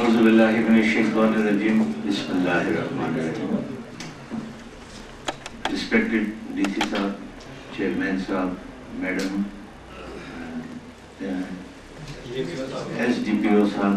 أعوذ بالله من الشيطان الرجيم. بسم الله الرحمن الرحيم. Respected DC Sahab, Chairman Sahab, Madam, SDPO Sahab,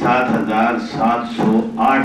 7,708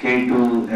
K2,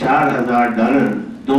$4,000 2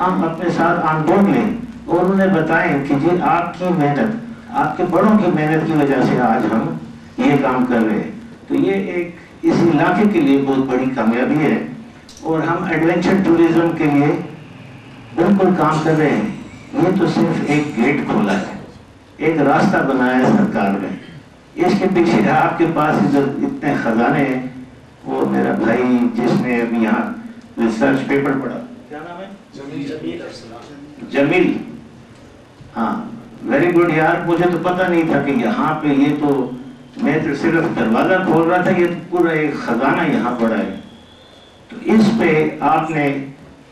ہم اپنے ساتھ آن بورڈ لیں اور انہیں بتائیں کہ جی آپ کی محنت، آپ کے بڑوں کی محنت کی وجہ سے آج ہم یہ کام کر رہے ہیں. تو یہ ایک اس علاقے کے لیے بہت بڑی کامیابی ہے اور ہم ایڈونچر ٹوریزم کے لیے بالکل کام کر رہے ہیں. یہ تو صرف ایک گیٹ کھولا ہے، ایک راستہ بنایا ہے سرکار نے. اس کے پیچھے آپ کے پاس اتنے خزانے ہیں. وہ میرا بھائی جس نے ابھی یہاں ریسرچ پیپر پڑھا، کیا نام ہے؟ جمیل. ہاں ویری گڈ یار، مجھے تو پتہ نہیں تھا کہ یہاں پہ یہ تو، میں تو صرف دروازہ کھول رہا تھا، یہ پورا ایک خزانہ یہاں پڑا ہے. تو اس پہ آپ نے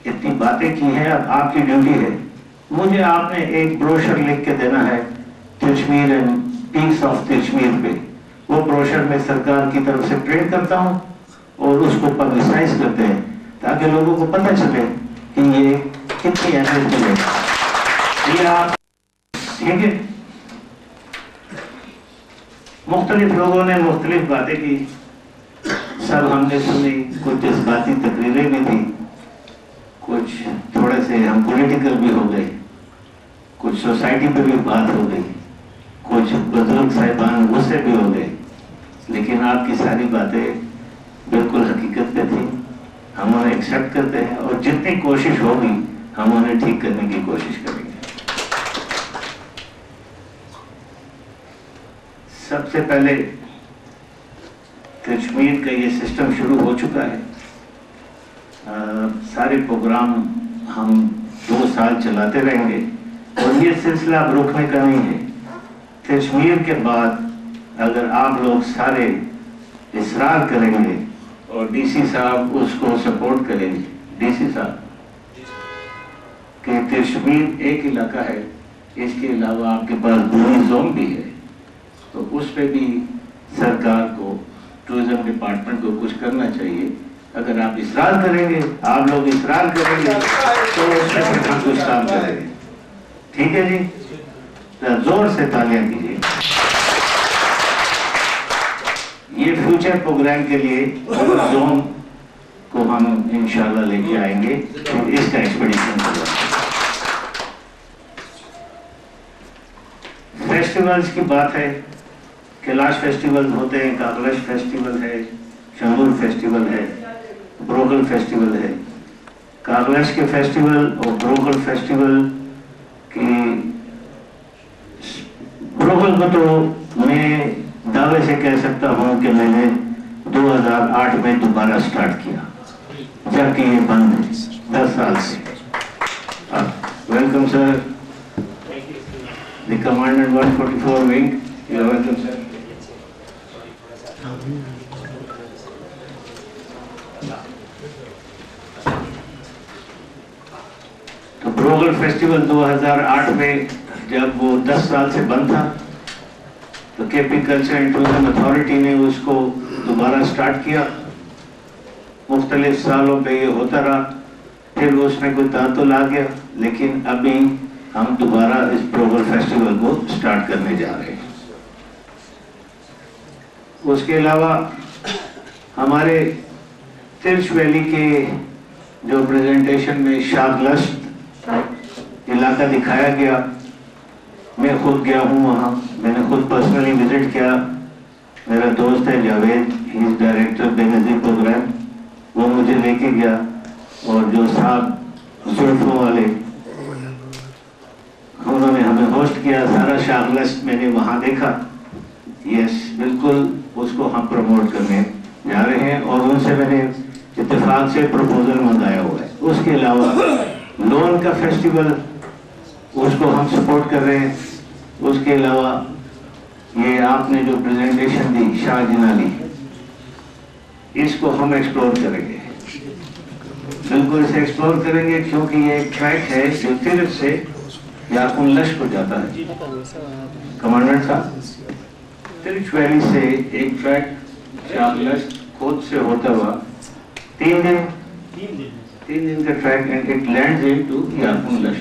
اتنی باتیں کی ہیں. اب آپ کی ڈیوٹی ہے، مجھے آپ نے ایک بروشر لکھ کے دینا ہے ترچمیر اینڈ پیکس آف ترچمیر پہ. وہ بروشر میں سرکار کی طرف سے پرنٹ کرتا ہوں اور اس کو پبلسائز کرتے ہیں تاکہ لوگوں کو پتہ چلے کہ یہ کتنی اہمیت کی ہے. یہ آپ ٹھیک ہے. مختلف لوگوں نے مختلف باتیں کی، سب ہم نے سنی. کچھ جذباتی تقریریں بھی تھیں، کچھ تھوڑے سے ہم پولیٹیکل بھی ہو گئے، کچھ سوسائٹی پہ بھی بات ہو گئی، کچھ بزرگ صاحبان غصے بھی ہو گئے. لیکن آپ کی ساری باتیں بالکل حقیقت پہ تھیں. ہم انہیں ایکسیپٹ کرتے ہیں اور جتنی کوشش ہوگی ہم انہیں ٹھیک کرنے کی کوشش کریں گے. سب سے پہلے کشمیر کا یہ سسٹم شروع ہو چکا ہے. سارے پروگرام ہم 2 سال چلاتے رہیں گے اور یہ سلسلہ اب رکنے کا نہیں ہے. کشمیر کے بعد اگر آپ لوگ سارے اصرار کریں گے اور ڈی سی صاحب اس کو سپورٹ کریں گے، ڈی سی صاحب، کہ کشمیر ایک علاقہ ہے، اس کے علاوہ آپ کے پاس بلو زون بھی ہے، تو اس پہ بھی سرکار کو، ٹورزم ڈپارٹمنٹ کو کچھ کرنا چاہیے. اگر آپ اصرار کریں گے، آپ لوگ اصرار کریں گے تو اس میں ہم کچھ کام کریں گے. ٹھیک ہے جی؟ زور سے تالیاں کیجیے. یہ فیوچر پروگرام کے لیے زون کو ہم انشاءاللہ لے کے آئیں گے، اس کا ایکسپیڈیشن ہوگا. فیسٹیولز کی بات ہے، کیلاش فیسٹیول ہوتے ہیں، کاغلش فیسٹیول ہے، شنگور فیسٹیول ہے، بروغل فیسٹیول ہے. کاغلش کے فیسٹیول اور بروغل فیسٹیول کی، بروغل کو تو میں دعوے سے کہہ سکتا ہوں کہ میں نے 2008 میں دوبارہ سٹارٹ کیا، جبکہ یہ بند ہے 10 سال سے. Welcome sir, the commandant 144 wing. You are welcome sir. تو بروغل فیسٹیول 2008 میں جب وہ 10 سال سے بند تھا تو کے P culture and tourism authority نے اس کو دوبارہ سٹارٹ کیا. مختلف سالوں پہ یہ ہوتا رہا، پھر اس میں کوئی تعطل آ گیا، لیکن ابھی ہم دوبارہ اس بروغل فیسٹیول کو سٹارٹ کرنے جا رہے ہیں. اس کے علاوہ ہمارے ترچ ویلی کے جو پریزنٹیشن میں شاگلشت علاقہ دکھایا گیا، میں خود گیا ہوں وہاں، میں نے خود پرسنلی وزٹ کیا. میرا دوست ہے جاوید، ہی از ڈائریکٹر بے نظیر پروگرام، وہ مجھے لے کے گیا. اور جو صاحب زلفوں والے، انہوں نے ہمیں ہوسٹ کیا. سارا شاگلشت میں نے وہاں دیکھا. یس بالکل، اس کو ہم پروموٹ کرنے جا رہے ہیں اور ان سے میں نے اتفاق سے پروپوزل منگایا ہوا ہے. اس کے علاوہ لون کا فیسٹیول، اس کو ہم سپورٹ کر رہے ہیں. اس کے علاوہ یہ آپ نے جو پریزنٹیشن دی شاہ جنالی، اس کو ہم ایکسپلور کریں گے، بالکل اسے ایکسپلور کریں گے، کیونکہ یہ ایک ٹریک ہے جو ترچ سے یارقن لش کو جاتا ہے. کمانڈنٹ صاحب، ترچ ویلی سے ایک ٹریک شاگلش خود سے ہوتا ہوا 3 دن کا track, and it lands into یارقن لش.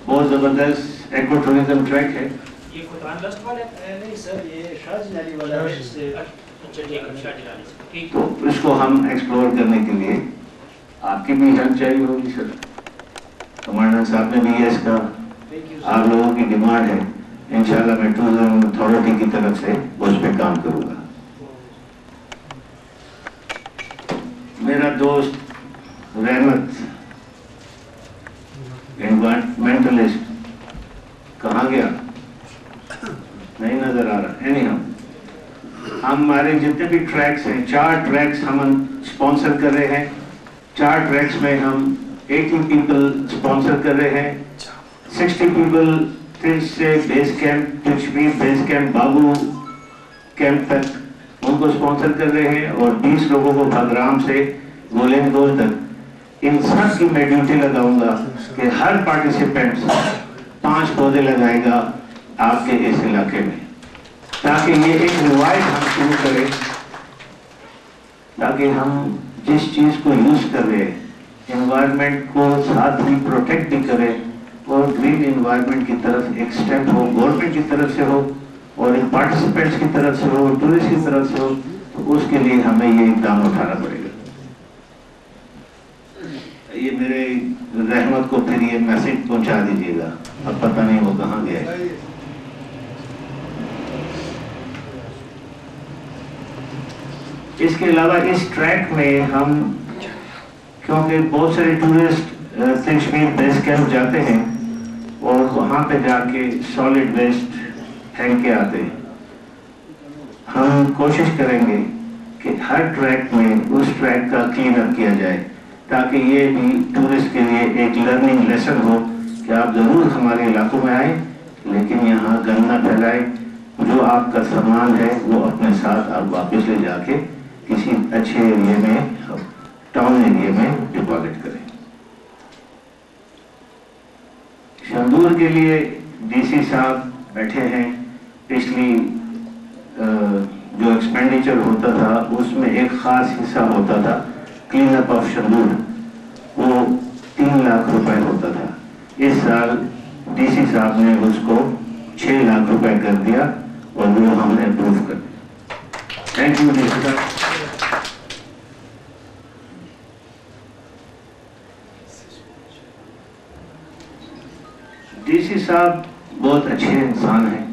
بہت زبردست ایکو ٹورزم ٹریک ہے. یہ قطران لسٹ والے نہیں سر، یہ شاہ جنالی والا ہے. تو اس کو ہم ایکسپلور کرنے کے لیے آپ کی بھی ہیلپ چاہیے ہوگی سر. ملک صاحب نے بھی اس کا آپ لوگوں کی ڈیمانڈ ہے، انشاءاللہ میں ٹورزم اتھارٹی کی طرف سے اس پہ کام کروں گا۔ میرا دوست رحمت انوائرمنٹلسٹ کہاں گیا؟ نہیں نظر آ رہا۔ ہمارے جتنے بھی ٹریکس ہیں، 4 ٹریکس ہم اسپانسر کر رہے ہیں۔ 4 ٹریکس میں ہم 80 پیپل اسپانسر کر رہے ہیں۔ 60 پیپل سے بیس کیمپ تجویر بیس کیمپ بابو کیمپ تک ان کو اسپانسر کر رہے ہیں، اور 20 لوگوں کو بھگرام سے گولین گول تک۔ ان سب کی میں ڈیوٹی لگاؤں گا کہ ہر پارٹیسپینٹ 5 پودے لگائے گا آپ کے اس علاقے میں، تاکہ یہ ایک روایت ہم شروع کریں، تاکہ ہم جس چیز کو یوز کر رہے ہیں انوائرمنٹ کو ساتھ ہی پروٹیکٹ بھی کریں، اور گرین انوائرمنٹ کی طرف ایک سٹیپ ہو، گورنمنٹ کی طرف سے ہو اور ان پارٹیسپینٹس کی طرف سے ہو، ٹورسٹ کی طرف سے ہو، تو اس کے لیے ہمیں یہ اقدام اٹھانا پڑے گا۔ یہ میرے رحمت کو پھر یہ میسج پہنچا دیجیے گا، اب پتہ نہیں وہ کہاں گیا ہے۔ اس کے علاوہ اس ٹریک میں ہم، کیونکہ بہت سارے ٹورسٹ کشمیر بیس کیمپ جاتے ہیں اور وہاں پہ جا کے سالڈ ویسٹ پھینک کے آتے ہیں، ہم کوشش کریں گے کہ ہر ٹریک میں اس ٹریک کا کلین اپ کیا جائے، تاکہ یہ بھی ٹورسٹ کے لیے ایک لرننگ لیسن ہو کہ آپ ضرور ہمارے علاقوں میں آئیں، لیکن یہاں گند نہ پھیلائیں، جو آپ کا سامان ہے وہ اپنے ساتھ آپ واپس لے جا کے کسی اچھے ایریے میں، ٹاؤن ایریے میں ڈپازٹ کریں۔ شندور کے لیے ڈی سی صاحب بیٹھے ہیں، پچھلی جو ایکسپینڈیچر ہوتا تھا اس میں ایک خاص حصہ ہوتا تھا کلین اپ آف شندور، وہ 3 لاکھ روپے ہوتا تھا۔ اس سال ڈی سی صاحب نے اس کو 6 لاکھ روپے کر دیا اور وہ ہم نے اپروو کر دیا۔ تھینک یو ڈی سی صاحب۔ ڈی سی صاحب بہت اچھے انسان ہیں،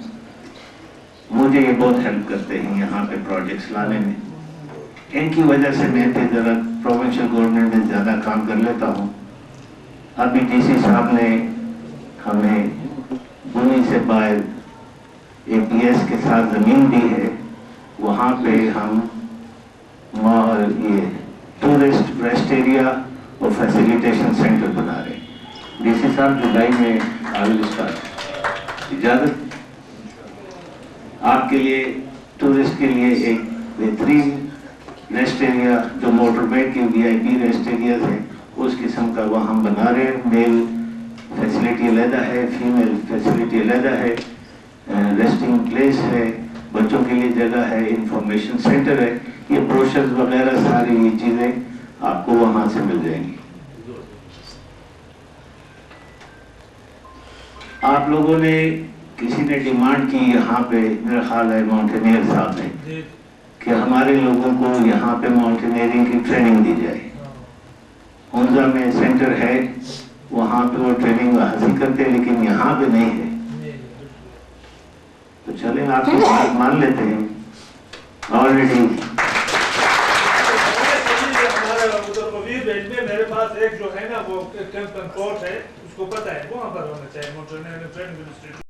مجھے یہ بہت ہیلپ کرتے ہیں یہاں پہ پروجیکٹس لانے میں، ان کی وجہ سے میں پھر ذرا پروونشل گورنمنٹ میں زیادہ کام کر لیتا ہوں۔ ابھی ڈی سی صاحب نے ہمیں بنی سے باہر APS کے ساتھ زمین دی ہے، وہاں پہ ہم یہ ٹورسٹ ریسٹ ایریا اور فیسیلیٹیشن سینٹر بنا رہے ہیں۔ ڈی سی صاحب جولائی میں اجازت آپ کے لیے، ٹورسٹ کے لیے ایک بہترین ریسٹ ایریا جو موٹر وے کے VIP ریسٹ ایریاز ہیں اس قسم کا وہ ہم بنا رہے ہیں۔ میل فیسیلیٹی علیحدہ ہے، فیمیل فیسیلیٹی علیحدہ ہے، ریسٹنگ پلیس ہے، بچوں کے لیے جگہ ہے، انفارمیشن سینٹر ہے، یہ بروشرز وغیرہ ساری یہ چیزیں آپ کو وہاں سے مل جائیں گی۔ آپ لوگوں نے، کسی نے ڈیمانڈ کی یہاں پہ، میرا خیال ہے ماؤنٹینئر صاحب نے، کہ ہمارے لوگوں کو یہاں پہ ماؤنٹینئرنگ کی ٹریننگ دی جائے۔ ہنزا میں سینٹر ہے، وہاں پہ وہ ٹریننگ حاصل کرتے ہیں، لیکن یہاں پہ نہیں ہے، تو چلیں آپ کی بات مان لیتے ہیں۔ آلریڈی میرے پاس ایک جو ہے نا وہ کیمپ کورس ہے، اس کو پتہ ہے وہاں پر ہونا چاہیے